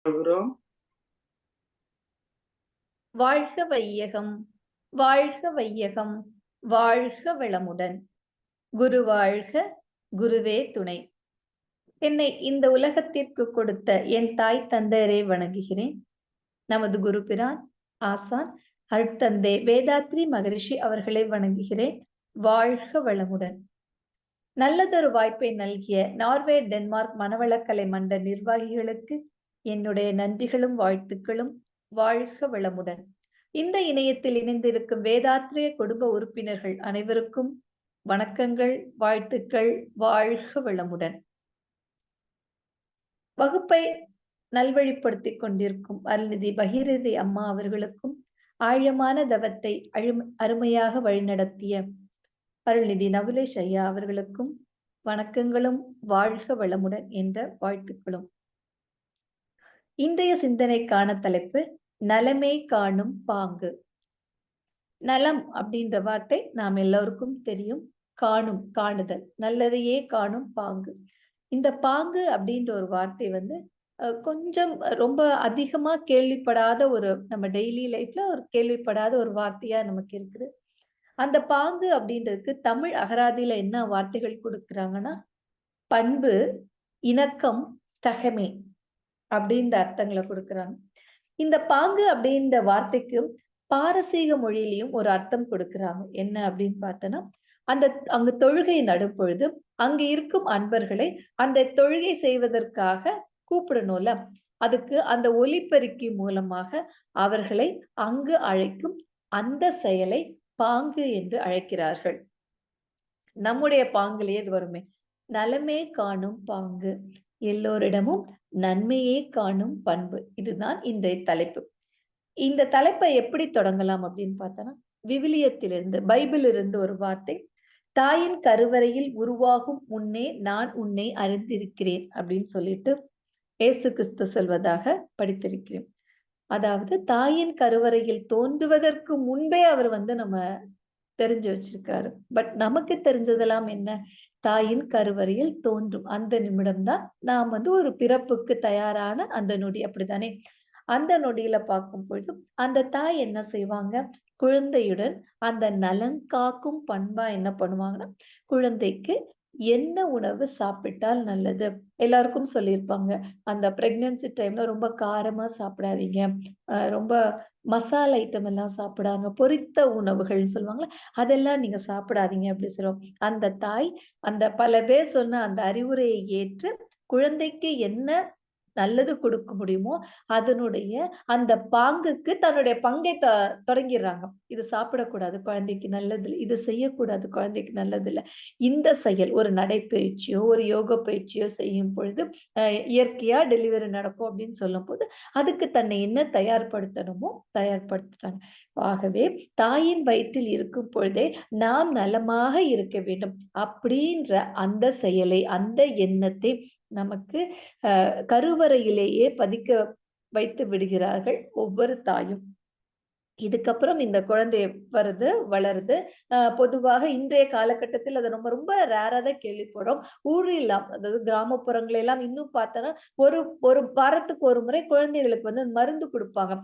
சொல்கிறோம். வாழ்க வையகம், வாழ்க வையகம், வாழ்க வளமுடன். குரு வாழ்க, குருவே துணை. என்னை இந்த உலகத்திற்கு கொடுத்த என் தாய் தந்தையரை வணங்குகிறேன். நமது குருபிரான் ஆசான் அருட்தந்தை வேதாத்ரி மகரிஷி அவர்களை வணங்குகிறேன். வாழ்க வளமுடன். நல்லதொரு வாய்ப்பை நல்கிய நார்வே டென்மார்க் மனவளக்கலை மன்ற நிர்வாகிகளுக்கு என்னுடைய நன்றிகளும் வாழ்த்துக்களும். வாழ்க வளமுடன். இந்த இணையத்தில் இணைந்திருக்கும் வேதாத்ரிய குடும்ப உறுப்பினர்கள் அனைவருக்கும் வணக்கங்கள், வாழ்த்துக்கள். வாழ்க வளமுடன். வகுப்பை நல்வழிப்படுத்திக் கொண்டிருக்கும் அருள்நிதி பகீரதி அம்மா அவர்களுக்கும் ஆழமான தவத்தை அருமையாக வழிநடத்திய அருள்நிதி நகுலேஷ் ஐயா அவர்களுக்கும் வணக்கங்களும், வாழ்க வளமுடன் என்ற வாழ்த்துக்களும். இன்றைய சிந்தனைக்கான தலைப்பு நலமே காணும் பாங்கு. நலம் அப்படின்ற வார்த்தை நாம் எல்லோருக்கும் தெரியும். காணும், காணுதல், நல்லதையே காணும் பாங்கு. இந்த பாங்கு அப்படின்ற ஒரு வார்த்தை கொஞ்சம் ரொம்ப அதிகமா கேள்விப்படாத நம்ம டெய்லி லைஃப்ல ஒரு கேள்விப்படாத ஒரு வார்த்தையா நமக்கு இருக்குது. அந்த பாங்கு அப்படின்றதுக்கு தமிழ் அகராதியில என்ன வார்த்தைகள் கொடுக்குறாங்கன்னா, பண்பு, இணக்கம், தகைமை அப்படின்ற அர்த்தங்களை கொடுக்குறாங்க. இந்த பாங்கு அப்படின்ற வார்த்தைக்கு பாரசீக மொழியிலையும் ஒரு அர்த்தம் கொடுக்குறாங்க. என்ன அப்படின்னு பார்த்தோன்னா, அங்கு தொழுகை நடும் பொழுது அங்கு இருக்கும் அன்பர்களை அந்த தொழுகை செய்வதற்காக கூப்பிடணும்ல, அதுக்கு அந்த ஒலிபெருக்கி மூலமாக அவர்களை அங்கு அழைக்கும் அந்த செயலை பாங்கு என்று அழைக்கிறார்கள். நம்முடைய பாங்கிலேயே இது வருமே, நலமே காணும் பாங்கு, எல்லோரிடமும் நன்மையே காணும் பண்பு. இதுதான் இந்த தலைப்பு. இந்த தலைப்பை எப்படி தொடங்கலாம் அப்படின்னு பார்த்தோன்னா, விவிலியத்திலிருந்து, பைபிளிலிருந்து ஒரு வார்த்தை, தாயின் கருவறையில் உருவாகும் முன்னே நான் உன்னை அறிந்திருக்கிறேன் அப்படின்னு சொல்லிட்டு ஏசு கிறிஸ்து சொல்வதாக படித்திருக்கிறேன். அதாவது தாயின் கருவறையில் தோன்றுவதற்கு முன்பே அவர் நம்ம தெரிஞ்சு வச்சிருக்காரு. பட் நமக்கு தெரிஞ்சதெல்லாம் என்ன? தாயின் கருவறையில் தோன்றும் அந்த நிமிடம்தான் நாம் ஒரு பிறப்புக்கு தயாரான அந்த நொடி, அப்படித்தானே? அந்த நொடியில பார்க்கும் பொழுது அந்த தாய் என்ன செய்வாங்க? குழந்தையுடன் அந்த நலன் காக்கும் பண்பா என்ன பண்ணுவாங்கன்னா, குழந்தைக்கு என்ன உணவு சாப்பிட்டால் நல்லது? எல்லாருக்கும் சொல்லியிருப்பாங்க, அந்த பிரெக்னன்சி டைம்ல ரொம்ப காரமா சாப்பிடாதீங்க, ரொம்ப மசாலா ஐட்டம் எல்லாம் சாப்பிடாங்க, பொரித்த உணவுகள்னு சொல்லுவாங்கல்ல, அதெல்லாம் நீங்க சாப்பிடாதீங்க அப்படி சொல்லுவோம். அந்த தாய் அந்த பல பேர் சொன்ன அந்த அறிவுரையை ஏற்று குழந்தைக்கு என்ன நல்லது கொடுக்க முடியுமோ அதனுடைய அந்த பாங்குக்கு தன்னுடைய பங்கை தொடங்கிடுறாங்க. இது சாப்பிடக்கூடாது, குழந்தைக்கு நல்லது இல்லை. இது செய்யக்கூடாது, குழந்தைக்கு நல்லது இல்லை. இந்த செயல் ஒரு நடைப்பயிற்சியோ ஒரு யோக பயிற்சியோ செய்யும் பொழுது இயற்கையா டெலிவரி நடக்கும் அப்படின்னு சொல்லும் போது அதுக்கு தன்னை என்ன தயார்படுத்தணுமோ தயார்படுத்துறாங்க. ஆகவே தாயின் வயிற்றில் இருக்கும் பொழுதே நாம் நலமாக இருக்க வேண்டும் அப்படின்ற அந்த செயலை, அந்த எண்ணத்தை நமக்கு கருவறையிலேயே பதிக்க வைத்து விடுகிறார்கள் ஒவ்வொரு தாயும். இதுக்கப்புறம் இந்த குழந்தை வருது, வளருது. பொதுவாக இன்றைய காலகட்டத்தில் அது ரொம்ப ரொம்ப ரேரா தான் கேள்விப்படும். ஊரெல்லாம், அதாவது கிராமப்புறங்கள் எல்லாம் இன்னும் பார்த்தோன்னா, ஒரு ஒரு வாரத்துக்கு ஒரு முறை குழந்தைகளுக்கு மருந்து குடுப்பாங்க.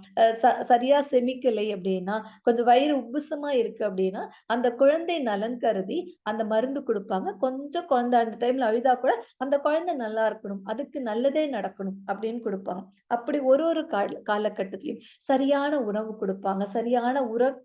சரியா செமிக்கலை அப்படின்னா, கொஞ்சம் வயிறு உப்புசமா இருக்கு அப்படின்னா, அந்த குழந்தை நலன் கருதி அந்த மருந்து குடுப்பாங்க. கொஞ்சம் குழந்தை அந்த டைம்ல அழுதா கூட, அந்த குழந்தை நல்லா இருக்கணும், அதுக்கு நல்லதே நடக்கணும் அப்படின்னு குடுப்பாங்க. அப்படி ஒரு ஒரு காலகட்டத்திலயும் சரியான உணவு குடுப்பாங்க. சரியான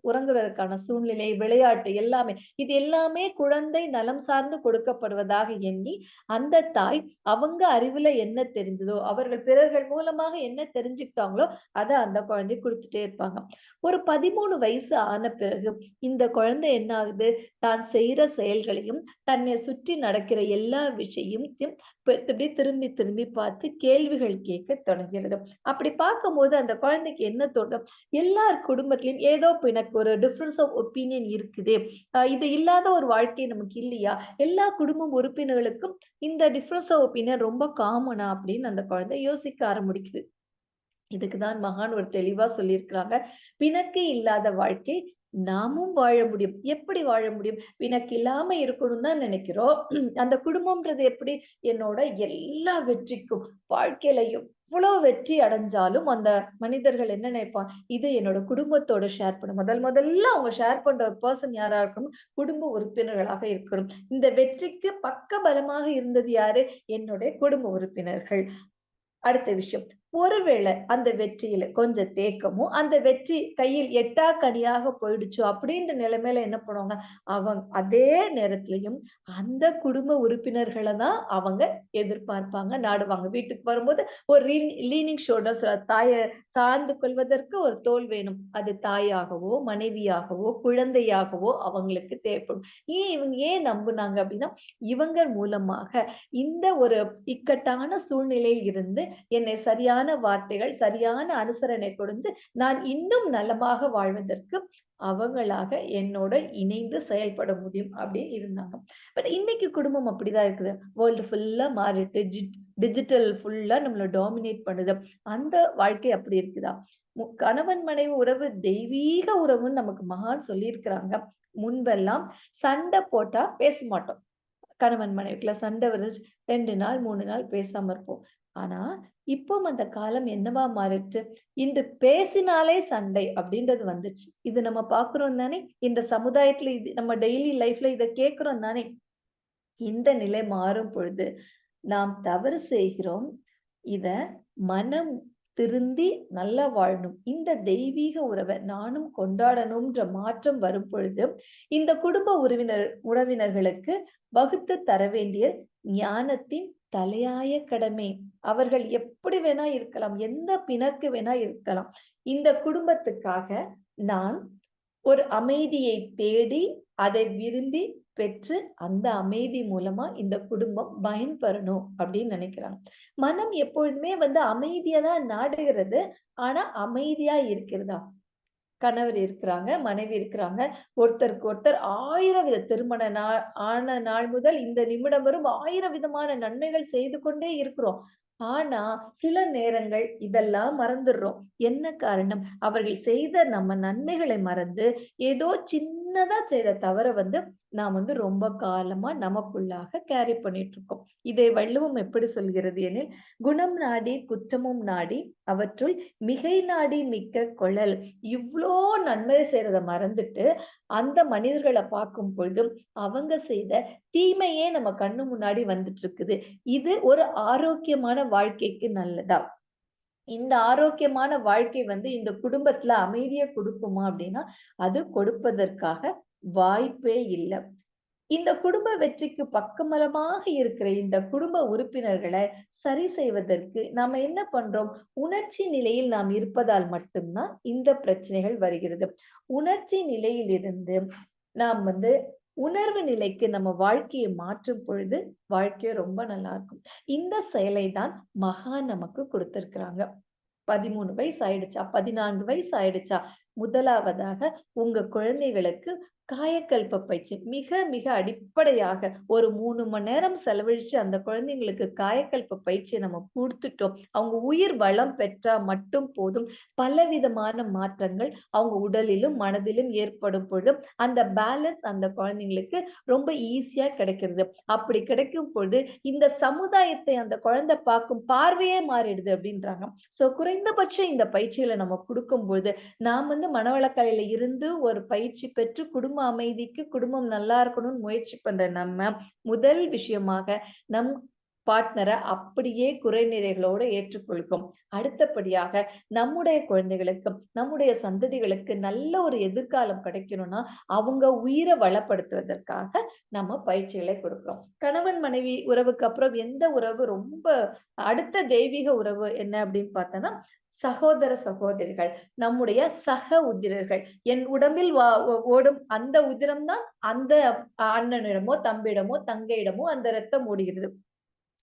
உறங்குவதற்கான சூழ்நிலை, விளையாட்டு எல்லாமே. இது எல்லாமே குழந்தை நலம் சார்ந்து கொடுக்கப்படுவதாக எண்ணி, அந்த தாய் அவங்க அறிவுல என்ன தெரிஞ்சதோ, அவர்கள் பிறர்கள் மூலமாக என்ன தெரிஞ்சுக்கிட்டாங்களோ, அத அந்த குழந்தை குடுத்துட்டே இருப்பாங்க. ஒரு 13 வயசு ஆன பிறகு இந்த குழந்தை என்ன ஆகுது? தான் செய்யற செயல்களையும், தன்னை சுற்றி நடக்கிற எல்லா விஷயத்தையும் திரும்பி திரும்பி பார்த்து கேள்விகள் கேட்க தொடங்குகிறது. அப்படி பார்க்கும்போது அந்த குழந்தைக்கு என்ன தோணும்? எல்லார் குடும்பத்திலும் ஏதோ எனக்கு ஒரு டிஃபரன்ஸ் ஆஃப் ஒப்பீனியன் இருக்குது. இது இல்லாத ஒரு வாழ்க்கை நமக்கு இல்லையா? எல்லா குடும்ப உறுப்பினர்களுக்கும் இந்த டிஃபரன்ஸ் ஆஃப் ஒப்பீனியன் ரொம்ப காமனா அப்படின்னு அந்த குழந்தை யோசிக்க ஆரம்பிக்குது. இதுக்குதான் மகான் ஒரு தெளிவா சொல்லியிருக்கிறாங்க. பிணக்கு இல்லாத வாழ்க்கை நாமும் வாழ முடியும். எப்படி வாழ முடியும்? பிணக்கு இல்லாம இருக்கணும்னு தான் நினைக்கிறோம். அந்த குடும்பம்ன்றது எப்படி? என்னோட எல்லா வெற்றிக்கும் வாழ்க்கையில எவ்வளோ வெற்றி அடைஞ்சாலும் அந்த மனிதர்கள் என்ன நினைப்பான்? இது என்னோட குடும்பத்தோட ஷேர் பண்ணணும். முதல்ல அவங்க ஷேர் பண்ற ஒரு பெர்சன் யாரா இருக்கணும்? குடும்ப உறுப்பினர்களாக இருக்கணும். இந்த வெற்றிக்கு பக்கபலமாக இருந்தது யாரு? என்னுடைய குடும்ப உறுப்பினர்கள். அடுத்த விஷயம். ஒருவேளை அந்த வெற்றியில கொஞ்சம் தேக்கமும், அந்த வெற்றி கையில் எட்டா கனியாக போயிடுச்சோ அப்படின்ற நிலைமையில என்ன பண்ணுவாங்க, அவங்க அதே நேரத்திலயும் அந்த குடும்ப உறுப்பினர்கள தான் அவங்க எதிர்பார்ப்பாங்க, நாடுவாங்க. வீட்டுக்கு வரும்போது ஒரு லீனிங் ஷோல்டர்ஸ் தாய சார்ந்து கொள்வதற்கு ஒரு தோள் வேணும். அது தாயாகவோ, மனைவியாகவோ, குழந்தையாகவோ அவங்களுக்கு தேவைப்படும். இவங்க ஏன் நம்புனாங்க அப்படின்னா, இவங்க மூலமாக இந்த ஒரு இக்கட்டான சூழ்நிலையில் இருந்து என்னை சரியான வார்த்தைகள், சரியான அனுசரணை கொடுத்து, நான் இன்னும் நலமாக வாழ்வதற்கு அவங்களாக என்னோட இணைந்து செயல்பட முடியும் அப்படின்னு இருந்தாங்க. பட் இன்னைக்கு குடும்பம் அப்படிதான் இருக்குது. வேர்ல்டு ஃபுல்லா மாறிட்டு டிஜிட்டல் ஃபுல்லா நம்மள டாமினேட் பண்ணுது. அந்த வாழ்க்கை அப்படி இருக்குதா? கணவன் மனைவி உறவு தெய்வீக உறவுன்னு நமக்கு மகான் சொல்லியிருக்கிறாங்க. முன்பெல்லாம் சண்டை போட்டா பேச மாட்டோம். கணவன் மனைவிக்குள்ள சண்டை வருது 2 நாள், 3 நாள் பேசாம இருப்போம். ஆனா, இப்போ அந்த காலம் என்னவா மாறிடுச்சு? இன்று பேசினாலே சண்டை அப்படின்றது வந்துருச்சு. இது நம்ம பார்க்கிறோம் தானே? இந்த சமுதாயத்துல இது நம்ம டெய்லி லைஃப்ல இத கேட்கிறோம் தானே? இந்த நிலை மாறும் பொழுது, நாம் தவறு செய்கிறோம். இத மனம் திருந்தி நல்லா வாழணும். இந்த தெய்வீக உறவ நானும் கொண்டாடணும்ன்ற மாற்றம் வரும் பொழுது, இந்த குடும்ப உறவினர்களுக்கு வகுத்து தர வேண்டிய ஞானத்தின் தலையாய கடமை. அவர்கள் எப்படி வேணா இருக்கலாம். எந்த பிணக்கு வேணா இருக்கலாம். இந்த குடும்பத்துக்காக நான் ஒரு அமைதியை தேடி, அதை விரும்பி பெற்று, அந்த அமைதி மூலமா இந்த குடும்பம் பயன்பெறணும் அப்படின்னு நினைக்கிறாங்க. மனம் எப்பொழுதுமே அமைதிய தான் நாடுகிறது. ஆனா அமைதியா இருக்கிறதா? கணவர் இருக்கிறாங்க, மனைவி இருக்கிறாங்க. ஒருத்தருக்கு ஒருத்தர் 1000 வித திருமண ஆன நாள் முதல் இந்த நிமிடம் வரும் 1000 விதமான நன்மைகள் செய்து கொண்டே இருக்கிறோம். ஆனா, சில நேரங்கள் இதெல்லாம் மறந்துடுறோம். என்ன காரணம்? அவர்கள் செய்த நம்ம நன்மைகளை மறந்து, ஏதோ சின்னதா செய்த தவற நாம் ரொம்ப காலமா நமக்குள்ளாக கேரி பண்ணிட்டு இருக்கோம். இதை வள்ளுவம் எப்படி சொல்கிறது எனில், "குணம் நாடி குற்றமும் நாடி அவற்றுள் மிகை நாடி மிக்க கொளல்." இவ்ளோ நன்மை செய்றத மறந்துட்டு, அந்த மனிதர்கள பார்க்கும் பொழுது, அவங்க செய்த தீமையே நம்ம கண்ணு முன்னாடி வந்துட்டு இருக்குது. இது ஒரு ஆரோக்கியமான வாழ்க்கைக்கு நல்லதா? இந்த ஆரோக்கியமான வாழ்க்கை இந்த குடும்பத்துல அமைதிய குடுக்குமா அப்படின்னா, அது கொடுப்பதற்காக வாய்ப்பே இல்ல. இந்த குடும்ப வெற்றிக்கு பக்கபலமாக இருக்கிற இந்த குடும்ப உறுப்பினர்கள சரி செய்வதற்கு நாம என்ன பண்றோம்? உணர்ச்சி நிலையில் நாம் இருப்பதால் மட்டும் தான் இந்த பிரச்சனைகள் வருகிறது. உணர்ச்சி நிலையிலிருந்து நாம் உணர்வு நிலைக்கு நம்ம வாழ்க்கையை மாற்றும் பொழுது, வாழ்க்கை ரொம்ப நல்லா இருக்கும். இந்த செயலை தான் மகான் நமக்கு குடுத்திருக்கிறாங்க. 13 வயசு ஆயிடுச்சா? 14 வயசு ஆயிடுச்சா? முதலாவதாக உங்க குழந்தைகளுக்கு காயக்கல்ப பயிற்சி. மிக, மிக அடிப்படையாக ஒரு 3 மணி நேரம் செலவழிச்சு அந்த குழந்தைங்களுக்கு காயக்கல்ப பயிற்சிய நம்ம குடுத்துட்டோம். அவங்க உயிர் வளம் பெற்றா மட்டும் போதும். பலவிதமான மாற்றங்கள் அவங்க உடலிலும், மனதிலும் ஏற்படும் பொழுது, அந்த பேலன்ஸ் அந்த குழந்தைங்களுக்கு ரொம்ப ஈஸியா கிடைக்கிறது. அப்படி கிடைக்கும் பொழுது, இந்த சமுதாயத்தை அந்த குழந்தை பார்க்கும் பார்வையே மாறிடுது அப்படின்றாங்க. குறைந்தபட்சம் இந்த பயிற்சிகள நம்ம குடுக்கும்போது, நாம் மனவளக்கலையில இருந்து ஒரு பயிற்சி பெற்று குடும்ப அமைதிக்கு, குடும்பம் நல்லா இருக்கணும்னு முயற்சி பண்ற நம்ம, முதல் விஷயமாக நம் பார்ட்னர அப்படியே குறைநிறைகளோட ஏற்றுக்கொள்கிறோம். அடுத்தபடியாக நம்முடைய குழந்தைகளுக்கு, நம்முடைய சந்ததிகளுக்கு நல்ல ஒரு எதிர்காலம் கிடைக்கணும்னா, அவங்க உயிர வளப்படுத்துவதற்காக நம்ம பயிற்சிகளை கொடுக்கிறோம். கணவன் மனைவி உறவுக்கு அப்புறம் எந்த உறவு ரொம்ப அடுத்த தெய்வீக உறவு என்ன அப்படின்னு பார்த்தோம்னா, சகோதர சகோதரிகள். நம்முடைய சக உதிரர்கள். என் உடம்பில் ஓடும் அந்த உதிரம் தான் அந்த அண்ணனிடமோ, தம்பியிடமோ, தங்கையிடமோ அந்த ரத்தம் ஓடுகிறது.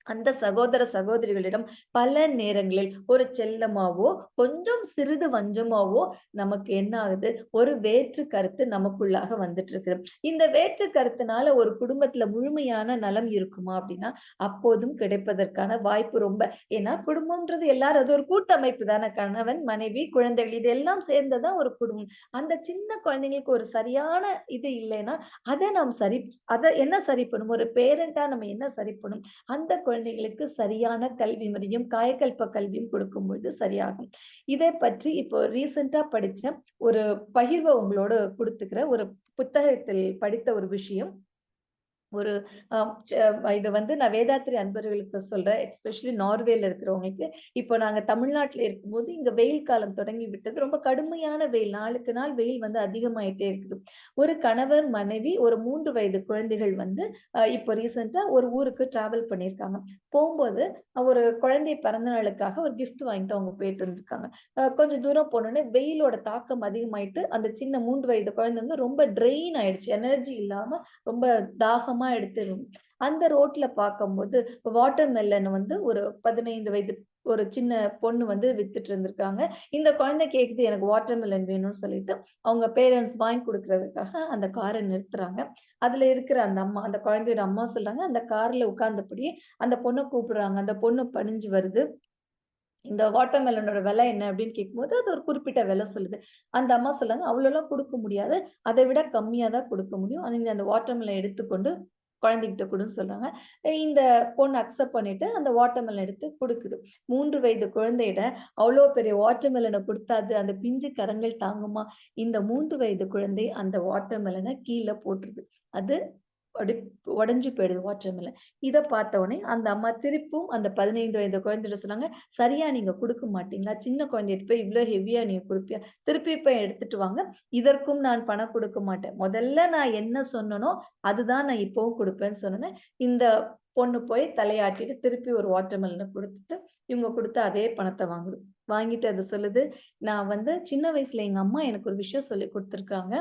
அந்த சகோதர சகோதரிகளிடம் பல நேரங்களில் ஒரு செல்லமாவோ, கொஞ்சம் சிறிது வஞ்சமாவோ நமக்கு என்ன ஆகுது? ஒரு வேற்று கருத்து நமக்குள்ளாக வந்துட்டு இருக்கு. இந்த வேற்று கருத்துனால ஒரு குடும்பத்துல முழுமையான நலம் இருக்குமா? அப்படின்னா, அப்போதும் கிடைப்பதற்கான வாய்ப்பு ரொம்ப. ஏன்னா குடும்பம்ன்றது எல்லாரும் அது ஒரு கூட்டமைப்பு தானே. கணவன், மனைவி, குழந்தைகள் இது எல்லாம் சேர்ந்தது தான் ஒரு குடும்பம். அந்த சின்ன குழந்தைங்களுக்கு ஒரு சரியான இது இல்லைன்னா, அத நாம் சரி அத என்ன சரி பண்ணும்? ஒரு பேரண்டா நம்ம என்ன சரி பண்ணும்? அந்த குழந்தைகளுக்கு சரியான கல்வி முறையும், காயகல்ப கல்வியும் கொடுக்கும்பொழுது சரியாகும். இதை பற்றி இப்போ ரீசென்ட்டா படிச்ச ஒரு பகிர்வ உங்களோட குடுத்துக்கிறேன். ஒரு புத்தகத்தில் படித்த ஒரு விஷயம். ஒரு அ ச இத வந்து நான் வேதாத்திரி அன்பர்களுக்கு சொல்றேன். எஸ்பெஷலி நார்வேல இருக்கிறவங்களுக்கு. இப்போ நாங்க தமிழ்நாட்டுல இருக்கும்போது, இங்க வெயில் காலம் தொடங்கி விட்டது. ரொம்ப கடுமையான வெயில். நாளுக்கு நாள் வெயில் வந்து அதிகமாயிட்டே இருக்குது. ஒரு கணவர், மனைவி, ஒரு 3 வயது குழந்தைகள் வந்து இப்போ ரீசென்ட்டா ஒரு ஊருக்கு டிராவல் பண்ணியிருக்காங்க. போம்போது ஒரு குழந்தை பிறந்த நாளுக்காக ஒரு கிஃப்ட் வாங்கிட்டு அவங்க போயிட்டு இருந்திருக்காங்க. கொஞ்சம் தூரம் போனோனே வெயிலோட தாக்கம் அதிகமாயிட்டு, அந்த சின்ன 3 வயது குழந்தை வந்து ரொம்ப ட்ரெயின் ஆயிடுச்சு. எனர்ஜி இல்லாம ரொம்ப தாகமா எடுத்துரும். அந்த ரோட்ல பார்க்கும்போது, வாட்டர் மெலன் வந்து ஒரு 15 வயது ஒரு சின்ன பொண்ணு வந்து வித்துட்டு இருந்திருக்காங்க. இந்த குழந்தை கேக்குது எனக்கு வாட்டர் மெலன் வேணும்னு சொல்லிட்டு, அவங்க பேரன்ட்ஸ் வாங்கி குடுக்குறதுக்காக அந்த கார நிறுத்துறாங்க. அதுல இருக்கிற அந்த அம்மா, அந்த குழந்தையோட அம்மா சொல்றாங்க, அந்த கார்ல உட்கார்ந்தபடியே அந்த பொண்ண கூப்பிடுறாங்க. அந்த பொண்ணு பணிஞ்சு வருது. இந்த வாட்டர் மெலனோட விலை என்ன அப்படின்னு கேட்கும்போது, அது ஒரு குறிப்பிட்ட விலை சொல்லுது. அந்த அம்மா சொல்றாங்க, "அவ்வளோலாம் குடுக்க முடியாது. அதை விட கம்மியா தான் குடுக்க முடியும். நீங்க அந்த வாட்டர் மெலன் எடுத்துக்கொண்டு குழந்தைகிட்ட குடுன்னு" சொல்றாங்க. இந்த பொண்ணு அக்செப்ட் பண்ணிட்டு அந்த வாட்டர் மெலன் எடுத்து குடுக்குது. 3 வயது குழந்தையிட அவ்வளோ பெரிய வாட்டர் மெலன குடுத்தா, அது அந்த பிஞ்சு கரங்கள் தாங்குமா? இந்த 3 வயது குழந்தை அந்த வாட்டர் மெலன கீழ போட்டுருது. அது அப்டி உடைஞ்சு போயிடுது வாட்டர் மெலன். இத பார்த்த உடனே அந்த அம்மா திருப்பும் அந்த 15 வயது குழந்தைட்ட சொன்னாங்க, "சரியா நீங்க குடுக்க மாட்டீங்களா? சின்ன குழந்தைட்ட போய் இவ்ளோ ஹெவியா நீங்க குடுப்பியா? திருப்பி போய் எடுத்துட்டு வாங்க. இதற்கும் நான் பணம் குடுக்க மாட்டேன். முதல்ல நான் என்ன சொன்னனோ, அதுதான் நான் இப்பவும் குடுப்பேன்னு" சொன்னோனே, இந்த பொண்ணு போய் தலையாட்டிட்டு திருப்பி ஒரு வாட்டர் மெலன குடுத்துட்டு, இவங்க குடுத்த அதே பணத்த வாங்குது. வாங்கிட்டு அது சொல்லுது, "நான் வந்து சின்ன வயசுல எங்க அம்மா எனக்கு ஒரு விஷயம் சொல்லிக் குடுத்துருக்காங்க.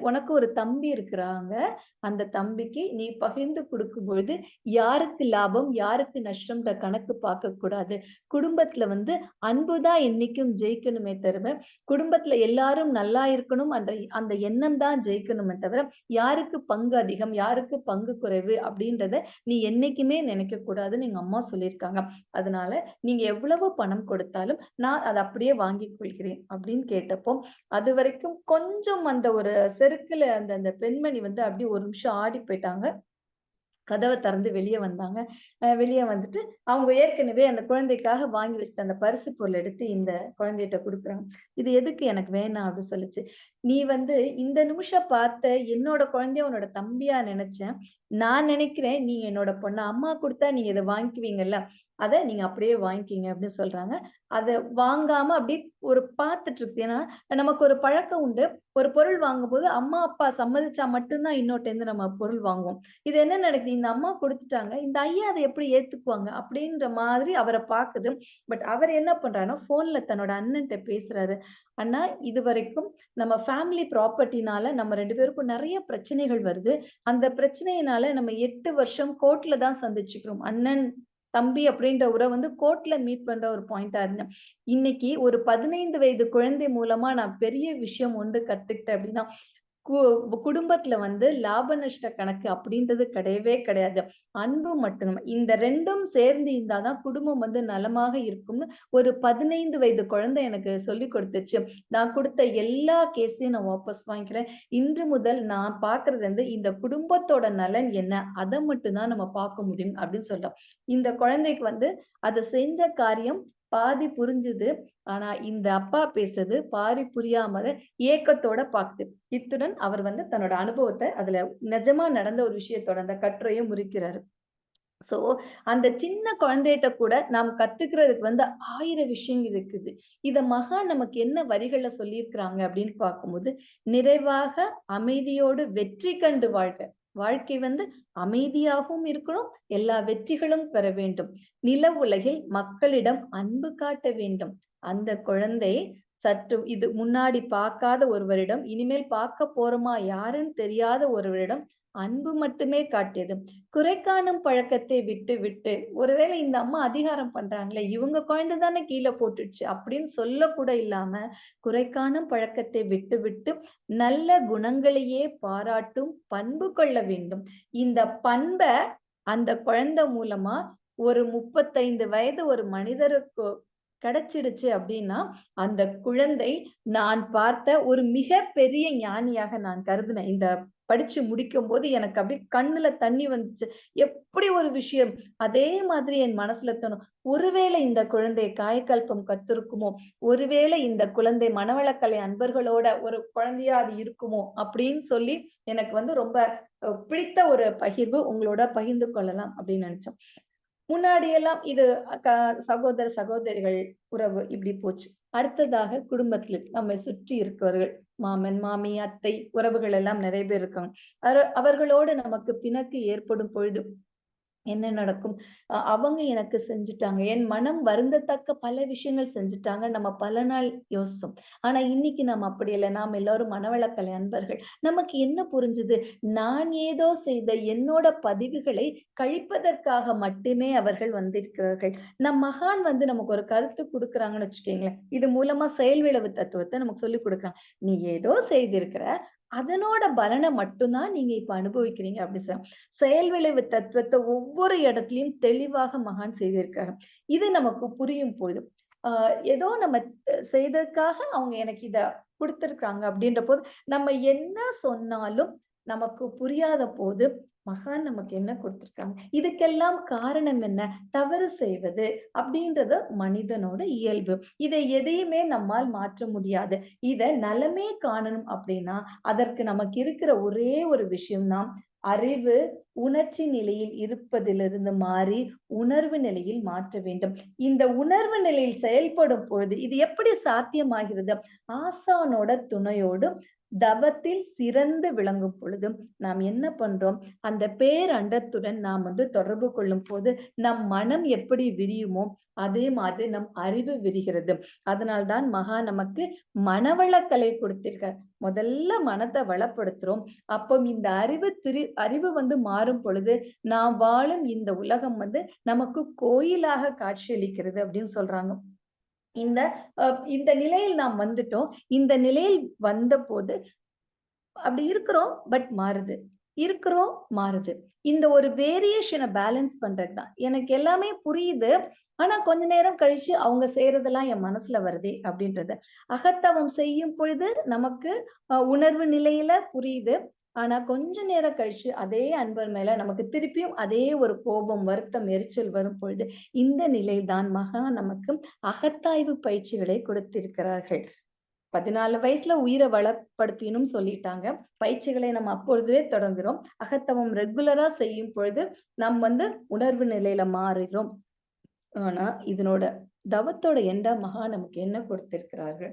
உனக்கு ஒரு தம்பி இருக்கிறாங்க. அந்த தம்பிக்கு நீ பகிர்ந்து குடுக்கும் பொழுது, யாருக்கு லாபம், யாருக்கு நஷ்டம்ன்ற கணக்கு பார்க்கக்கூடாது. குடும்பத்துல வந்து அன்பு தான் என்னைக்கும் ஜெயிக்கணுமே தவிர, குடும்பத்துல எல்லாரும் நல்லா இருக்கணும் அந்த அந்த எண்ணம் தான் ஜெயிக்கணுமே தவிர, யாருக்கு பங்கு அதிகம், யாருக்கு பங்கு குறைவு அப்படின்றத நீ என்னைக்குமே நினைக்கக் கூடாதுன்னு எங்க அம்மா சொல்லியிருக்காங்க. அதனால நீங்க எவ்வளவு பணம் கொடுத்தாலும், நான் அத அப்படியே வாங்கிக் கொள்கிறேன் அப்படின்னு கேட்டப்போ, அதுவரைக்கும் கொஞ்சம் அந்த ஒரு செருக்குல அந்த அந்த பெண்மணி வந்து அப்படியே ஒரு நிமிஷம் ஆடி போயிட்டாங்க. கதவ திறந்து வெளிய வந்தாங்க. வெளிய வந்துட்டு அவங்க ஏற்கனவே அந்த குழந்தைக்காக வாங்கி வச்சுட்ட அந்த பரிசு பொருள் எடுத்து இந்த குழந்தைட்ட குடுக்குறாங்க. "இது எதுக்கு எனக்கு வேணாம்" அப்டி சொல்லுச்சு. "நீ வந்து இந்த நிமிஷம் பார்த்த என்னோட குழந்தைய உன்னோட தம்பியா நெனச்சேன். நான் நெனைக்கிறேன் நீ என்னோட பொண்ணு. அம்மா குடுத்தா நீங்க இத வாங்கிக்குவீங்கல்ல, அத நீங்க அப்படியே வாங்கிக்கிங்க" அப்டின்னு சொல்றாங்க. அத வாங்காம அப்டி ஒரு பார்த்துட்டு இருக்கு. ஏன்னா, நமக்கு ஒரு பழக்கம் உண்டு. ஒரு பொருள் வாங்கும்போது அம்மா, அப்பா சம்மதிச்சா மட்டும் தான் இன்னொருத்தருந்து நம்ம பொருள் வாங்குவோம். இது என்ன நடக்குது? இந்த அம்மா குடுத்துட்டாங்க. இந்த ஐயா அத எப்படி ஏத்துக்குவாங்க? அப்படின்ற மாதிரி அவர பாக்குது. பட் அவர் என்ன பண்றாருன்னா, ஃபோன்ல தன்னோட அண்ணன்ட்ட பேசுறாரு. "அண்ணா, இதுவரைக்கும் நம்ம ஃபேமிலி ப்ராப்பர்ட்டினால நம்ம 2 பேருக்கும் நெறைய பிரச்சனைகள் வருது. அந்த பிரச்சனையினால நம்ம 8 வருஷம் கோர்ட்ல தான் சந்திச்சுக்கிறோம். அண்ணன், தம்பி அப்படின்ற உறவு வந்து கோர்ட்ல மீட் பண்ற ஒரு பாயிண்ட்டா இருந்தேன். இன்னைக்கு ஒரு 15 வயது குழந்தை மூலமா நான் பெரிய விஷயம் ஒன்று கத்துக்கிட்டேன் அப்படின்னா, கு குடும்பத்துல வந்து லாப நஷ்ட கணக்கு அப்படின்றது கிடையவே கிடையாது. அன்பு மட்டும். இந்த 2ம் சேர்ந்து இருந்தா தான் குடும்பம் வந்து நலமாக இருக்கும்னு ஒரு 15 வயது குழந்தை எனக்கு சொல்லிக் குடுத்துச்சு. நான் குடுத்த எல்லா கேஸையும் நான் வாபஸ் வாங்கிக்கிறேன். இன்று முதல் நான் பார்க்கிறது வந்து இந்த குடும்பத்தோட நலன் என்ன? அத மட்டும் தான் நம்ம பார்க்க முடியும் அப்படின்னு சொல்றோம். இந்த குழந்தைக்கு வந்து அத செஞ்ச காரியம் பாதி புரிஞ்சுது. ஆனா இந்த அப்பா பேசுறது பாதி புரியாம ஏக்கத்தோட பாக்குது. இத்துடன் அவர் வந்து தன்னோட அனுபவத்த அதுல நிஜமா நடந்த ஒரு விஷயத்தோட அந்த கட்டுரைய முடிக்கிறாரு. சோ, அந்த சின்ன குழந்தைட்ட கூட நாம் கத்துக்கிறதுக்கு வந்து 1000 விஷயங்கள் இருக்குது. இத மகான் நமக்கு என்ன வரிகள்ல சொல்லியிருக்கிறாங்க அப்படின்னு பார்க்கும்போது, "நிறைவாக அமைதியோடு வெற்றி கண்டு வாழ்க." வாழ்க்கை வந்து அமைதியாகவும் இருக்கணும், எல்லா வெற்றிகளும் பெற வேண்டும். நில உலகில் மக்களிடம் அன்பு காட்ட வேண்டும். அந்த குழந்தை சற்று இது முன்னாடி பார்க்காத ஒருவரிடம், இனிமேல் பார்க்க போறோமா யாருன்னு தெரியாத ஒருவரிடம் அன்பு மட்டுமே காட்டியது. குறை காணும் பழக்கத்தை விட்டு விட்டு ஒருவேளை இந்த அம்மா அதிகாரம் பண்றாங்களே, இவங்க குழந்தை தானே கீழ போட்டுடுச்சு அப்படின்னு சொல்லக்கூட இல்லாம, குறை காணும் பழக்கத்தை விட்டு விட்டு நல்ல குணங்களையே பாராட்டும் பண்பு கொள்ள வேண்டும். இந்த பண்ப அந்த குழந்தை மூலமா ஒரு 35 வயது ஒரு மனிதருக்கு கிடைச்சிடுச்சு அப்படின்னா, அந்த குழந்தை நான் பார்த்த ஒரு மிகப்பெரிய ஞானியாக நான் கருதினேன். இந்த படிச்சு முடிக்கும்போது எனக்கு அப்படியே கண்ணுல தண்ணி வந்துச்சு. எப்படி ஒரு விஷயம்! அதே மாதிரி என் மனசுல தோணும். ஒருவேளை இந்த குழந்தை காயகல்பம் கத்திருக்குமோ? ஒருவேளை இந்த குழந்தை மனவளக்கலை அன்பர்களோட ஒரு குழந்தையா அது இருக்குமோ? அப்படின்னு சொல்லி எனக்கு வந்து ரொம்ப பிடித்த ஒரு பகிர்வு உங்களோட பகிர்ந்து கொள்ளலாம் அப்படின்னு நினைச்சோம். முன்னாடியெல்லாம் இது க சகோதர, சகோதரிகள் உறவு இப்படி போச்சு. அடுத்ததாக குடும்பத்தில் நம்மை சுற்றி இருக்கிறவர்கள். மாமன், மாமி, அத்தை உறவுகள் எல்லாம் நிறைய பேர் இருக்காங்க. அவர்களோடு நமக்கு பிணக்கு ஏற்படும் பொழுது என்ன நடக்கும்? அவங்க எனக்கு செஞ்சுட்டாங்க. என் மனம் வருந்தத்தக்க பல விஷயங்கள் செஞ்சுட்டாங்க. நம்ம பல நாள் யோசிச்சோம். ஆனா இன்னைக்கு நம்ம அப்படி இல்ல. நாம் எல்லாரும் மனவளக்கலை அன்பர்கள். நமக்கு என்ன புரிஞ்சுது? நான் ஏதோ செய்த என்னோட பதிவுகளை கழிப்பதற்காக மட்டுமே அவர்கள் வந்திருக்கிறார்கள். மகான் வந்து நமக்கு ஒரு கருத்து குடுக்குறாங்கன்னு வச்சுக்கங்களேன். இது மூலமா செயல் விளைவு தத்துவத்த நமக்கு சொல்லிக் குடுக்குறாங்க. நீ ஏதோ செய்திருக்கிற. அதனோட பலன மட்டும் தான் நீங்க இப்ப அனுபவிக்கிறீங்க அப்படி செயல் விளைவு தத்துவத்தை ஒவ்வொரு இடத்துலயும் தெளிவாக மகான் செய்திருக்காங்க. இது நமக்கு புரியும் போது ஏதோ நம்ம செய்ததுக்காக அவங்க எனக்கு இத குடுத்திருக்காங்க அப்படின்ற போது நம்ம என்ன சொன்னாலும் நமக்கு புரியாத போது மகான் நமக்கு என்ன கொடுத்திருக்காங்க. இதுக்கெல்லாம் காரணம் என்ன? தவறு செய்வது அப்படின்றது மனிதனோட இயல்பு. இதை எதையுமே நம்மால் மாற்ற முடியாது. இத நலமே காணணும் அப்படின்னா அதற்கு நமக்கு இருக்கிற ஒரே ஒரு விஷயம் தான் அறிவு. உணர்ச்சி நிலையில் இருப்பதிலிருந்து மாறி உணர்வு நிலையில் மாற்ற வேண்டும். இந்த உணர்வு நிலையில் செயல்படும் பொழுது இது எப்படி சாத்தியமாகிறது? ஆசானோட துணையோடு தவத்தில் சிறந்து விளங்கும் பொழுது நாம் என்ன பண்றோம்? அந்த பேரண்டத்துடன் நாம் வந்து தொடர்பு கொள்ளும் போது நம் மனம் எப்படி விரியுமோ அதே மாதிரி நம் அறிவு விரிகிறது. அதனால்தான் மகா நமக்கு மனவளக்கலை கொடுத்திருக்கார். முதல்ல மனத்தை வளப்படுத்துறோம். அப்போ இந்த அறிவு வந்து மாறும் பொழுது நாம் வாழும் இந்த உலகம் வந்து நமக்கு கோயிலாக காட்சியளிக்கிறது அப்படின்னு சொல்றாங்க. இந்த இந்த நிலையில் நாம் வந்துட்டோம். இந்த நிலையில் வந்தபோது அப்படி இருக்கிறோம். பட் மாறுது. இருக்கிறோம், மாறுது. இந்த ஒரு வேரியேஷன பேலன்ஸ் பண்றது தான். எனக்கு எல்லாமே புரியுது. ஆனா கொஞ்ச நேரம் கழிச்சு அவங்க செய்றதெல்லாம் என் மனசுல வருதே அப்படின்றது. அகத்தவம் செய்யும் பொழுது நமக்கு உணர்வு நிலையில புரியுது. ஆனா கொஞ்ச நேரம் கழிச்சு அதே அன்பர் மேல நமக்கு திருப்பியும் அதே ஒரு கோபம், வருத்தம், எரிச்சல் வரும் பொழுது இந்த நிலைதான் மகான் நமக்கு அகத்தாய்வு பயிற்சிகளை கொடுத்திருக்கிறார்கள். 14 வயசுல உயிரை வளப்படுத்தினும் சொல்லிட்டாங்க. பயிற்சிகளை நம்ம அப்பொழுதே தொடங்குறோம். அகத்தவம் ரெகுலரா செய்யும் பொழுது நாம் வந்து உணர்வு நிலையில மாறுகிறோம். ஆனா இதனோட தவத்தோட எண்டா மகான் நமக்கு என்ன கொடுத்திருக்கிறார்கள்?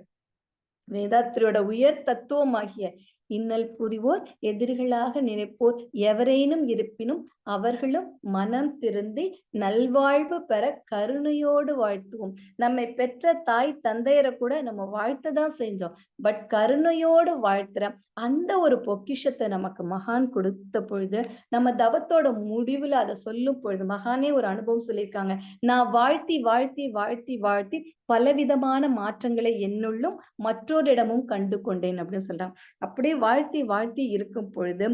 வேதாத்திரியோட உயர் தத்துவமாகிய இன்னல் புரிவோர் எதிரிகளாக நினைப்போர் எவரேனும் இருப்பினும் அவர்களும் மனம் திருந்தி நல்வாழ்வு பெற கருணையோடு வாழ்த்துவோம். நம்மை பெற்ற தாய் தந்தையரை கூட நம்ம வாழ்த்ததான் செஞ்சோம். பட் கருணையோடு வாழ்த்துற அந்த ஒரு பொக்கிஷத்தை நமக்கு மகான் கொடுத்த பொழுது நம்ம தவத்தோட முடிவுல அதை சொல்லும் பொழுது மகானே ஒரு அனுபவம் சொல்லியிருக்காங்க. நான் வாழ்த்தி வாழ்த்தி வாழ்த்தி வாழ்த்தி பலவிதமான மாற்றங்களை என்னுள்ளும் மற்றோரிடமும் கண்டு கொண்டேன் அப்படின்னு சொல்றாங்க. அப்படியே வாழ்த்தி வாழ்த்தி இருக்கும் பொழுது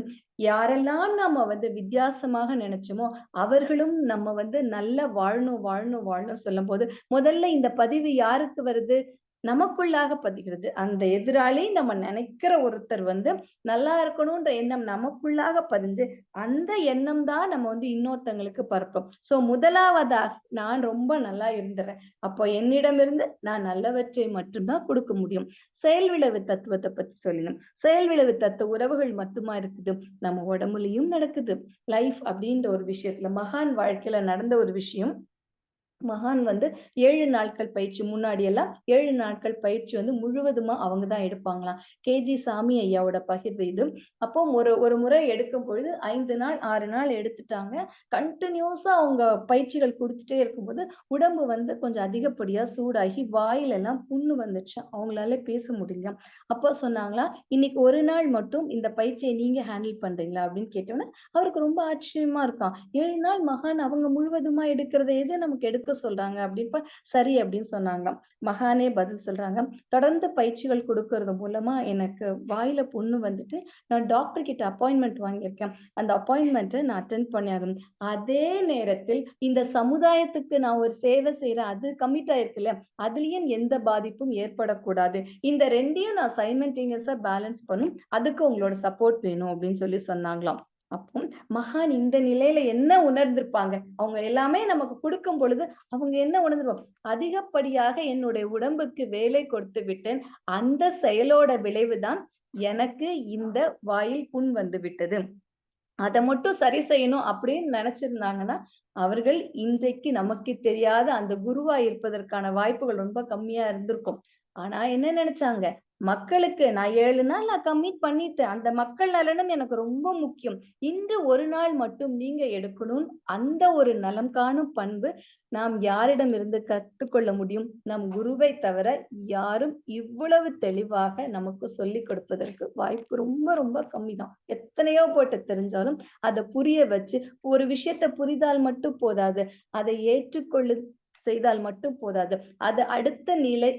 யாரெல்லாம் நாம வந்து வித்தியாசமாக நினைச்சோமோ அவர்களும் நம்ம வந்து நல்லா வாழணும் வாழணும் வாழணும் சொல்லும் போது முதல்ல இந்த பதிவு யாருக்கு வருது? நமக்குள்ளாக பதிகிறது. அந்த எதிராளி நம்ம நினைக்கிற ஒருத்தர் வந்து நல்லா இருக்கணும்ன்ற எண்ணம் நமக்குள்ளாக பதிஞ்சு அந்த எண்ணம் தான் நம்ம வந்து இன்னொருத்தங்களுக்கு பரப்போம். சோ முதலாவதா நான் ரொம்ப நல்லா இருந்துறேன். அப்போ என்னிடமிருந்து நான் நல்லவற்றை மட்டும்தான் கொடுக்க முடியும். செயல் விளைவு தத்துவத்தை பத்தி சொல்லணும். செயல் விளைவு தத்துவ உறவுகள் மட்டுமா இருக்குது, நம்ம உடம்புலயும் நடக்குது. லைஃப் அப்படின்ற ஒரு விஷயத்துல மகான் வாழ்க்கையில நடந்த ஒரு விஷயம் மகான் 7 நாட்கள் பயிற்சி முன்னாடி எல்லாம் 7 நாட்கள் பயிற்சி முழுவதுமா அவங்க தான் எடுப்பாங்களாம். கேஜி சாமி ஐயாவோட பகிர்வு இது. அப்போ ஒரு முறை எடுக்கும் பொழுது 5 நாள், 6 நாள் எடுத்துட்டாங்க. கன்டினியூஸா அவங்க பயிற்சிகள் குடுத்துட்டே இருக்கும்போது, உடம்பு கொஞ்சம் அதிகப்படியா சூடாகி வாயிலெல்லாம் புண்ணு வந்துருச்சாம். அவங்களால பேச முடியலையாம். அப்போ சொன்னாங்களாம், "இன்னைக்கு ஒரு நாள் மட்டும் இந்த பயிற்சிய நீங்க ஹேண்டில் பண்றீங்களா?" அப்படின்னு கேட்டோனே, அவருக்கு ரொம்ப ஆச்சரியமா இருக்காம். 7 நாள் மகான் அவங்க முழுவதுமா எடுக்கிறத எது நமக்கு எடுக்க சொல்றாங்க அப்படின்ப, சரி அப்படின்னு சொன்னாங்களாம். மகானே பதில் சொல்றாங்க, தொடர்ந்து பயிற்சிகள் குடுக்கறது மூலமா எனக்கு வாயில புண்ணு நான் டாக்டர் கிட்ட அப்பாயின்ட்மென்ட் வாங்கியிருக்கேன். அந்த அப்பாயின்ட்மென்ட்ட நான் அட்டெண்ட் பண்ணியாகணும். அதே நேரத்தில் இந்த சமுதாயத்துக்கு நான் ஒரு சேவை செய்றேன். அது கமிட் ஆயிருக்குல்ல, அதுலயும் எந்த பாதிப்பும் ஏற்படக்கூடாது. இந்த 2யும் நான் சைமல்டேனியஸா பேலன்ஸ் பண்ணும். அதுக்கு உங்களோட சப்போர்ட் வேணும் அப்படின்னு சொன்னாங்களாம். அப்போ மகான் இந்த நிலையில என்ன உணர்ந்திருப்பாங்க? அவங்க எல்லாமே நமக்கு குடுக்கும் பொழுது, அவங்க என்ன உணர்ந்திருப்பாங்க? அதிகப்படியாக என்னுடைய உடம்புக்கு வேலை கொடுத்து விட்டேன். அந்த செயலோட விளைவுதான் எனக்கு இந்த வாயில் புண் வந்து விட்டது. அத மட்டும் சரி செய்யணும் அப்படின்னு நினைச்சிருந்தாங்கன்னா, அவர்கள் இன்றைக்கு நமக்கு தெரியாத அந்த குருவா இருப்பதற்கான வாய்ப்புகள் ரொம்ப கம்மியா இருந்திருக்கும். ஆனா என்ன நினைச்சாங்க? மக்களுக்கு நான் 7 நாள் நான் கமிட் பண்ணிட்டேன். அந்த மக்கள் நலனும் எனக்கு ரொம்ப முக்கியம். இன்று ஒரு நாள் மட்டும் நீங்க எடுக்கணும். அந்த ஒரு நலம் காணும் பண்பு நாம் யாரிடமிருந்து கத்துக்கொள்ள முடியும்? நம் குருவை தவிர யாரும் இவ்வளவு தெளிவாக நமக்கு சொல்லிக் கொடுப்பதற்கு வாய்ப்பு ரொம்ப ரொம்ப கம்மிதான். எத்தனையோ போட்டு தெரிஞ்சாலும் அத புரிய வச்சு ஒரு விஷயத்த புரிந்தால் மட்டும் போதாது. அதை ஏற்றுக்கொள்ளு செய்தால் மட்டும் போதாது. அது அடுத்த நிலை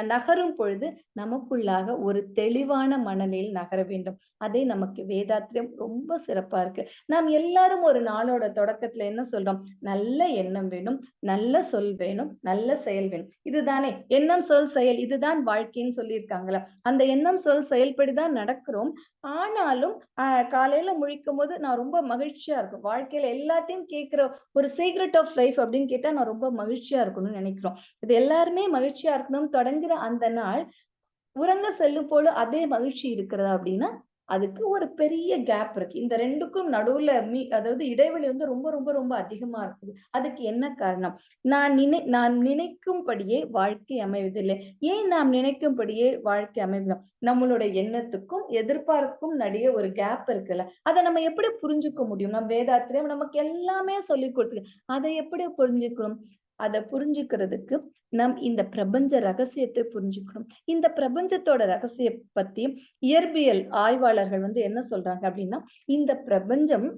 நகரும் பொழுது நமக்குள்ளாக ஒரு தெளிவான மனநிலையில் நகர வேண்டும். அதை நமக்கு வேதாத்திரம் ரொம்ப சிறப்பா இருக்கு. நாம் எல்லாரும் ஒரு நாளோட தொடக்கத்துல என்ன சொல்றோம்? நல்ல எண்ணம் வேணும், நல்ல சொல் வேணும், நல்ல செயல் வேணும். இதுதானே எண்ணம், சொல், செயல் இதுதான் வாழ்க்கைன்னு சொல்லியிருக்காங்கல்ல. அந்த எண்ணம், சொல், செயல்படி தான் நடக்கிறோம். ஆனாலும் காலையில முழிக்கும்போது நான் ரொம்ப மகிழ்ச்சியா இருக்கும். வாழ்க்கையில எல்லாத்தையும் கேட்கிற ஒரு சீக்ரெட் ஆஃப் லைஃப் அப்படின்னு கேட்டா நான் ரொம்ப மகிழ்ச்சியா இருக்கணும்னு நினைக்கிறோம். இது எல்லாருமே மகிழ்ச்சியா இருக்கணும்னு தொடங்குற அந்த நாள், உறங்க செல்லும் போல அதே மகிழ்ச்சி இருக்கிறதா அப்படின்னா, அதுக்கு ஒரு பெரிய கேப் இருக்கு. இந்த 2க்கும் நடுவுல அதாவது இடைவெளி ரொம்ப ரொம்ப ரொம்ப அதிகமா இருக்குது. அதுக்கு என்ன காரணம்? நான் நினைக்கும்படியே வாழ்க்கை அமைவதில்லை. ஏன் நாம் நினைக்கும்படியே வாழ்க்கை அமைவதில்ல? நம்மளுடைய எண்ணத்துக்கும், எதிர்பார்ப்புக்கும் நடுவே ஒரு கேப் இருக்குல்ல. அத நம்ம எப்படி புரிஞ்சுக்க முடியும்? நம் வேதாத்திரம் நமக்கு எல்லாமே சொல்லிக் குடுத்துருக்கு. அதை எப்படி புரிஞ்சுக்கணும்? அத புரிஞ்சுக்கிறதுக்கு இந்த பிரபஞ்ச ரகசியத்தை புரிஞ்சுக்கணும். இந்த பிரபஞ்சத்தோட ரகசியம் பத்தி இயற்பியல் ஆய்வாளர்கள் என்ன சொல்றாங்க அப்படின்னா, இந்த பிரபஞ்சம்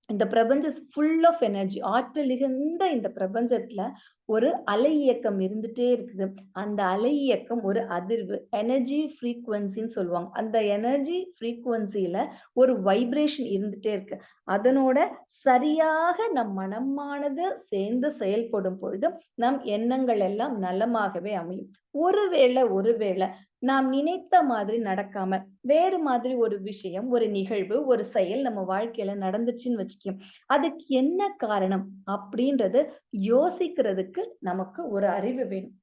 இந்த பிரபஞ்சம் ஃபுல் ஆஃப் எனர்ஜி. ஆற்றல் மிகுந்த இந்த பிரபஞ்சத்துல ஒரு அலை இயக்கம் இருந்துட்டே இருக்குது. அந்த அலை இயக்கம் ஒரு அதிர்வு. எனர்ஜி ஃப்ரீக்வென்சின்னு சொல்லுவாங்க. அந்த எனர்ஜி ஃப்ரீக்வென்சில ஒரு வைப்ரேஷன் இருந்துட்டே இருக்கு. அதனோட சரியாக நம் மனமானது சேர்ந்து செயல்படும் பொழுது, நம் எண்ணங்கள் எல்லாம் நலமாகவே அமையும். ஒருவேளை நாம் நினைத்த மாதிரி நடக்காம, வேறு மாதிரி ஒரு விஷயம், ஒரு நிகழ்வு, ஒரு செயல் நம்ம வாழ்க்கையில நடந்துச்சுன்னு வச்சுக்கோங்க. அதுக்கு என்ன காரணம்? அப்படின்றது யோசிக்கிறதுக்கு நமக்கு ஒரு அறிவு வேணும்.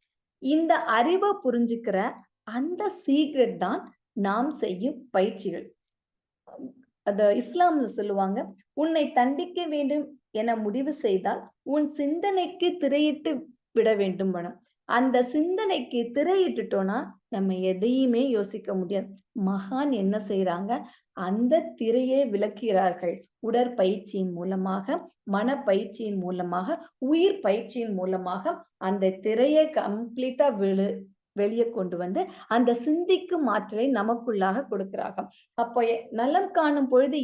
இந்த அறிவ புரிஞ்சுக்கிற அந்த சீக்ரெட் தான் நாம் செய்யும் பயிற்சிகள். அத இஸ்லாம்ல சொல்லுவாங்க, "உன்னை தண்டிக்க வேண்டும் என முடிவு செய்தால், உன் சிந்தனைக்கு திரையிட்டு விட வேண்டும்பாங்க." அந்த சிந்தனைக்கு திரையிட்டுட்டோம்னா, நம்ம எதையுமே யோசிக்க முடியாது. மகான் என்ன செய்றாங்க? அந்த திரையை விலக்குகிறார்கள். உடற்பயிற்சியின் மூலமாக, மனப்பயிற்சியின் மூலமாக, உயிர் பயிற்சியின் மூலமாக அந்த திரையை கம்ப்ளீட்டா வெளிய கொண்டு அந்த சிந்திக்கும் ஆற்றலை நமக்குள்ளாக கொடுக்கிறார்கள். அப்போ நலம் காணும் பொழுது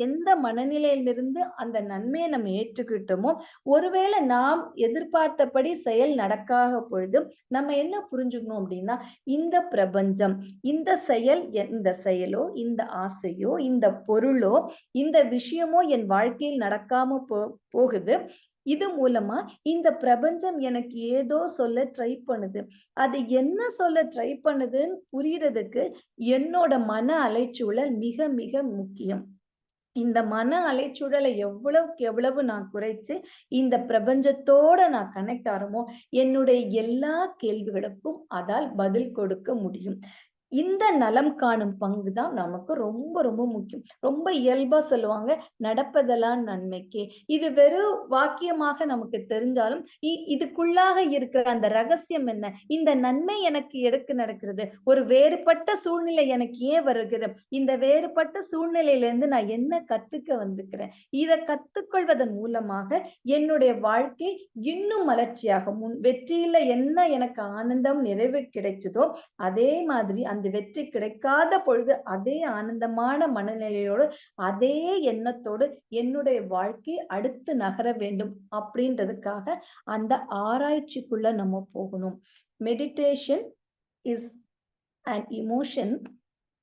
எந்த மனநிலையிலிருந்து அந்த நன்மையை நம்ம ஏற்றுக்கிட்டோமோ, ஒருவேளை நாம் எதிர்பார்த்தபடி செயல் நடக்காத பொழுது, நம்ம என்ன புரிஞ்சுக்கணும் அப்படின்னா, இந்த பிரபஞ்சம், இந்த செயலோ, இந்த ஆசையோ, இந்த பொருளோ, இந்த விஷயமோ என் வாழ்க்கையில் நடக்காம போகுது. இது மூலமா இந்த பிரபஞ்சம் எனக்கு ஏதோ சொல்ல ட்ரை பண்ணுது. அது என்ன சொல்ல ட்ரை பண்ணுதுன்னு புரியறதுக்கு என்னோட மன அலைச்சூழல் மிக மிக முக்கியம். இந்த மன அலைச்சூழலை எவ்வளவுக்கு எவ்வளவு நான் குறைச்சு இந்த பிரபஞ்சத்தோட நான் கனெக்ட் ஆறோமோ, என்னுடைய எல்லா கேள்விகளுக்கும் அதால் பதில் கொடுக்க முடியும். இந்த நலம் காணும் பங்கு தான் நமக்கு ரொம்ப ரொம்ப முக்கியம். ரொம்ப இயல்பா சொல்லுவாங்க, நடப்பதெல்லாம் நன்மைக்கே. இது வெறும் வாக்கியமாக நமக்கு தெரிஞ்சாலும், இதுக்குள்ளாக இருக்கிற அந்த ரகசியம் என்ன? இந்த நன்மை எனக்கு எதுக்கு நடக்கிறது? ஒரு வேறுபட்ட சூழ்நிலை எனக்கு ஏன் வருகிறது? இந்த வேறுபட்ட சூழ்நிலையிலிருந்து நான் என்ன கத்துக்க வந்துக்கிறேன்? இத கத்துக்கொள்வதன் மூலமாக என்னுடைய வாழ்க்கை இன்னும் மலர்ச்சியாகும். வெற்றியில என்ன எனக்கு ஆனந்தம், நிறைவு கிடைச்சதோ, அதே மாதிரி அந்த வெற்றி கிடைக்காத பொழுது அதே ஆனந்தமான மனநிலையோடு, அதே எண்ணத்தோடு என்னுடைய வாழ்க்கை அடுத்து நகர வேண்டும் அப்படின்றதுக்காக அந்த ஆராய்ச்சிக்குள்ள நம்ம போகணும். Meditation is an emotion.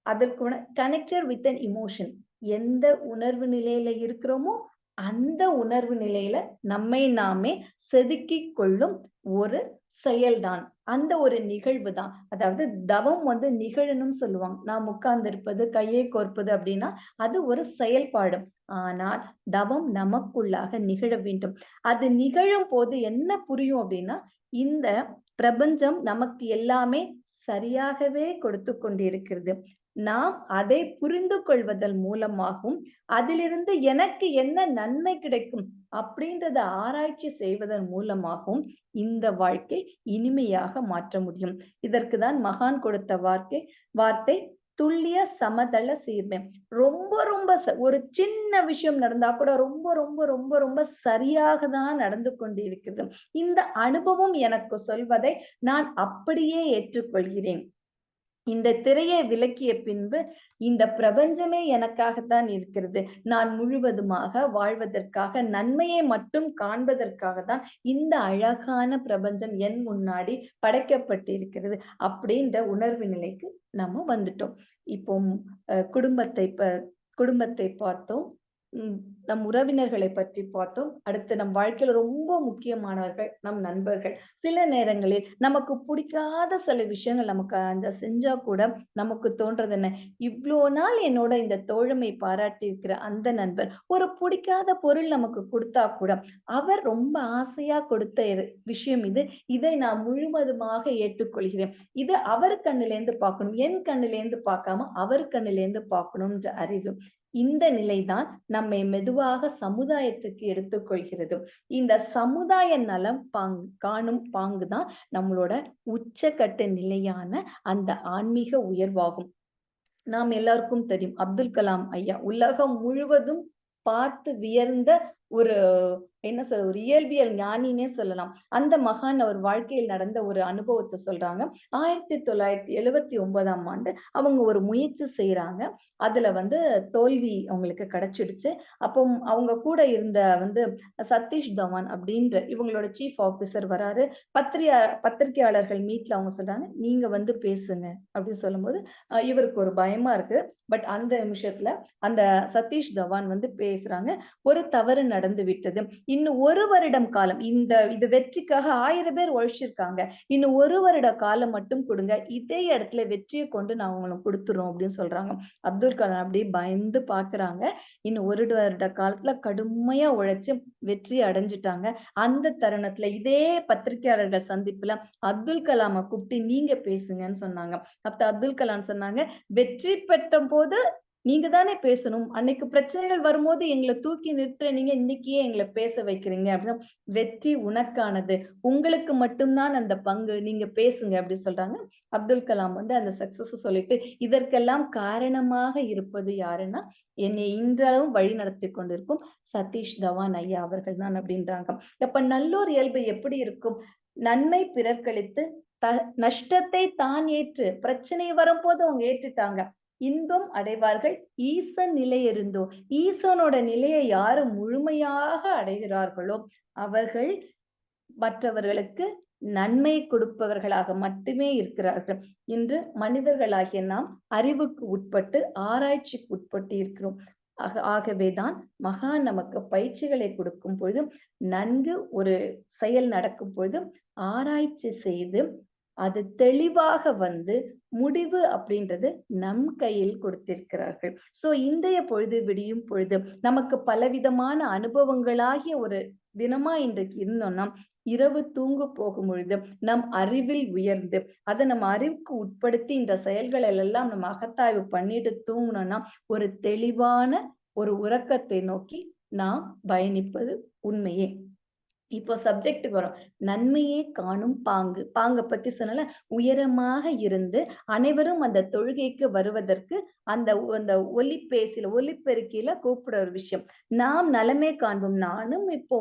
அதற்குன கனெக்டட் வித் an emotion. எந்த உணர்வு நிலையில இருக்கிறோமோ அந்த உணர்வு நிலையில நம்மை நாமே செதுக்கிக் கொள்ளும் ஒரு செயல்தான். அந்த ஒரு நிகழ்வு தான். அதாவது தவம் வந்து நிகழணும்னு சொல்லுவாங்க. நாம் உட்கார்ந்து இருப்பது, கையை கோர்ப்பது அப்படின்னா அது ஒரு செயல்பாடு. ஆனால் தவம் நமக்குள்ளாக நிகழ வேண்டும். அது நிகழும் போது என்ன புரியும் அப்படின்னா, இந்த பிரபஞ்சம் நமக்கு எல்லாமே சரியாகவே கொடுத்து கொண்டிருக்கிறது. நாம் அதை புரிந்து கொள்வதன் மூலமாகவும், அதிலிருந்து எனக்கு என்ன நன்மை கிடைக்கும் அப்படின்றத ஆராய்ச்சி செய்வதன் மூலமாகவும் இந்த வாழ்க்கை இனிமையாக மாற்ற முடியும். இதற்கு தான் மகான் கொடுத்த வார்த்தை துல்லிய சமதள சீர்மை. ரொம்ப ரொம்ப ஒரு சின்ன விஷயம் நடந்தா கூட ரொம்ப ரொம்ப ரொம்ப ரொம்ப சரியாக தான் நடந்து கொண்டிருக்கிறது. இந்த அனுபவம் எனக்கு சொல்வதை நான் அப்படியே ஏற்றுக்கொள்கிறேன். இந்த திரையை விலக்கிய பின்பு இந்த பிரபஞ்சமே எனக்காகத்தான் இருக்கிறது. நான் முழுவதுமாக வாழ்வதற்காக, நன்மையை மட்டும் காண்பதற்காக தான் இந்த அழகான பிரபஞ்சம் என் முன்னாடி படைக்கப்பட்டிருக்கிறது. அப்படின்ற உணர்வு நிலைக்கு நம்ம வந்துட்டோம். இப்போ குடும்பத்தை பார்த்தோம். ம். நம் உறவினர்களை பற்றி பார்த்தோம். அடுத்து நம் வாழ்க்கையில ரொம்ப முக்கியமானவர்கள் நம் நண்பர்கள். சில நேரங்களில் நமக்கு பிடிக்காத சில விஷயங்கள் நமக்கு அந்த செஞ்சா கூட நமக்கு தோன்றது என்ன? இவ்ளோ நாள் என்னோட இந்த தோழமை பாராட்டி இருக்கிற அந்த நண்பர், ஒரு பிடிக்காத பொருள் நமக்கு குடுத்தா கூட, அவர் ரொம்ப ஆசையா கொடுத்த விஷயம் இது. இதை நான் முழுவதுமாக ஏற்றுக்கொள்கிறேன். இது அவர் கண்ணிலேருந்து பார்க்கணும். என் கண்ணிலேருந்து பார்க்காம அவர் கண்ணிலேருந்து பார்க்கணும்ன்ற அறிவு. இந்த நிலைதான் நம்மை மெதுவாக சமுதாயத்துக்கு எடுத்துக்கொள்கிறது. இந்த சமுதாய நலம் காணும் பாங்குதான் நம்மளோட உச்சக்கட்ட நிலையான அந்த ஆன்மீக உயர்வாகும். நாம் எல்லாருக்கும் தெரியும். அப்துல் கலாம் ஐயா உலகம் முழுவதும் பார்த்து வியந்த ஒரு என்ன ஒரு இயற்பியல் ஞானின்னே சொல்லலாம். அந்த மகான் அவர் வாழ்க்கையில் நடந்த ஒரு அனுபவத்த சொல்றாங்க. 1979ஆம் ஆண்டு அவங்க ஒரு முயற்சி செய்றாங்க. அதுல வந்து தோல்வி அவங்களுக்கு கிடைச்சிடுச்சு. அப்போ அவங்க கூட இருந்த சதீஷ் தவான் அப்படின்ற இவங்களோட சீஃப் ஆபிசர் வராரு. பத்திரிகையாளர்கள் மீட்ல அவங்க சொல்றாங்க, "நீங்க வந்து பேசுங்க" அப்படின்னு சொல்லும்போது, இவருக்கு ஒரு பயமா இருக்கு. பட் அந்த நிமிஷத்துல அந்த சதீஷ் தவான் வந்து பேசுறாங்க. "ஒரு தவறு நடந்து விட்டது. இன்னும் 1 வருடம் காலம் இது வெற்றிக்காக 1000 பேர் உழைச்சிருக்காங்க. இன்னும் 1 வருட காலம் மட்டும் குடுங்க. இதே இடத்துல வெற்றிய கொண்டு நான் உங்களுக்கு குடுத்துர்றோம்" அப்படின்னு சொல்றாங்க. அப்துல் கலாம் அப்படியே பயந்து பார்க்குறாங்க. இன்னும் 1 வருட காலத்துல கடுமையா உழைச்சு வெற்றி அடைஞ்சுட்டாங்க. அந்த தருணத்துல இதே பத்திரிகையாளர்கள் சந்திப்புல அப்துல் கலாம கூப்பிட்டு நீங்க பேசுங்கன்னு சொன்னாங்க. அப்ப அப்துல் கலாம் சொன்னாங்க, "வெற்றி பெற்றபோது நீங்க தானே பேசணும். அன்னைக்கு பிரச்சனைகள் வரும்போது எங்கள தூக்கி நிறுத்துற நீங்க இன்னைக்கு ஏன் எங்கள பேச வைக்கிறீங்க?" அப்படின்னா, "வெற்றி உனக்கானது. உங்களுக்கு மட்டும் தான் அந்த பங்கு. நீங்க பேசுங்க" அப்படி சொல்றாங்க. அப்துல் கலாம் வந்து அந்த சக்சஸ சொல்லிட்டு, இதற்கெல்லாம் காரணமாக இருப்பது யாருன்னா, என்னை இன்றளவும் வழிநடத்திக் கொண்டிருக்கும் சதீஷ் தவான் ஐயா அவர்கள் தான் அப்படின்றாங்க. அப்ப நல்லோர் இயல்பு எப்படி இருக்கும்? நன்மை பிறர்க்களித்து, த நஷ்டத்தை தான் ஏற்று, பிரச்சனை வரும்போது அவங்க ஏற்றுட்டாங்க. இன்பம் அடைவார்கள் ஈசன் நிலையிருந்தோ. ஈசனோட நிலையை யாரு முழுமையாக அடைகிறார்களோ, அவர்கள் மற்றவர்களுக்கு நன்மை கொடுப்பவர்களாக மட்டுமே இருக்கிறார்கள். இன்று மனிதர்களாகிய நாம் அறிவுக்கு உட்பட்டு, ஆராய்ச்சிக்கு உட்பட்டு இருக்கிறோம். ஆகவேதான் மகான் நமக்கு பயிற்சிகளை கொடுக்கும் பொழுது, நன்கு ஒரு செயல் நடக்கும் பொழுது ஆராய்ச்சி செய்து, அது தெளிவாக வந்து முடிவு அப்படின்றது நம் கையில் கொடுத்திருக்கிறார்கள். சோ இன்றைய பொழுது விடியும் பொழுது நமக்கு பலவிதமான அனுபவங்களாகிய ஒரு தினமா இன்றைக்கு இருந்தோம்னா, இரவு தூங்க போகும்பொழுது நம் அறிவில் உயர்ந்து, அத நம்ம அறிவுக்கு உட்படுத்தி இந்த செயல்களை எல்லாம் நம்ம அகத்தாய்வு பண்ணிட்டு தூங்குனோம்னா, ஒரு தெளிவான ஒரு உறக்கத்தை நோக்கி நாம் பயணிப்பது உண்மையே. இப்போ சப்ஜெக்ட்டுக்கு வரோம். நன்மையே காணும் பாங்கு. பாங்க பத்தி சொன்னேன்ல. உயரமாக இருந்து அனைவரும் அந்த தொழுகைக்கு வருவதற்கு அந்த ஒலிபெருக்கியில கூப்பிடுற ஒரு விஷயம். நாம் நலமே காண்போம். நானும் இப்போ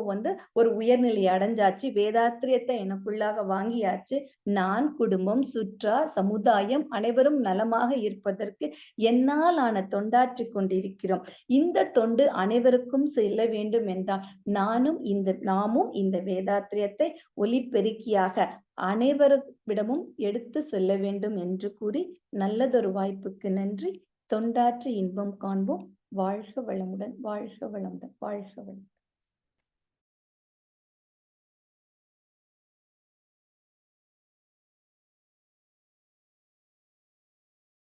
ஒரு உயர்நிலை அடைஞ்சாச்சு. வேதாத்திரியத்தை எனக்குள்ளாக வாங்கியாச்சு. நான், குடும்பம், சுற்றார், சமுதாயம் அனைவரும் நலமாக இருப்பதற்கு என்னால் ஆன தொண்டாற்றிக் கொண்டிருக்கிறோம். இந்த தொண்டு அனைவருக்கும் செல்ல வேண்டும் என்றால் நாமும் இந்த வேதாத்திரியத்தை ஒலிபெருக்கியாக அனைவரிடமும் எடுத்து செல்ல வேண்டும் என்று கூறி, நல்லதொரு வாய்ப்புக்கு நன்றி. தொண்டாற்றி இன்பம் காண்போம். வாழ்க வளமுடன், வாழ்க வளமுடன், வாழ்க வளமுடன்.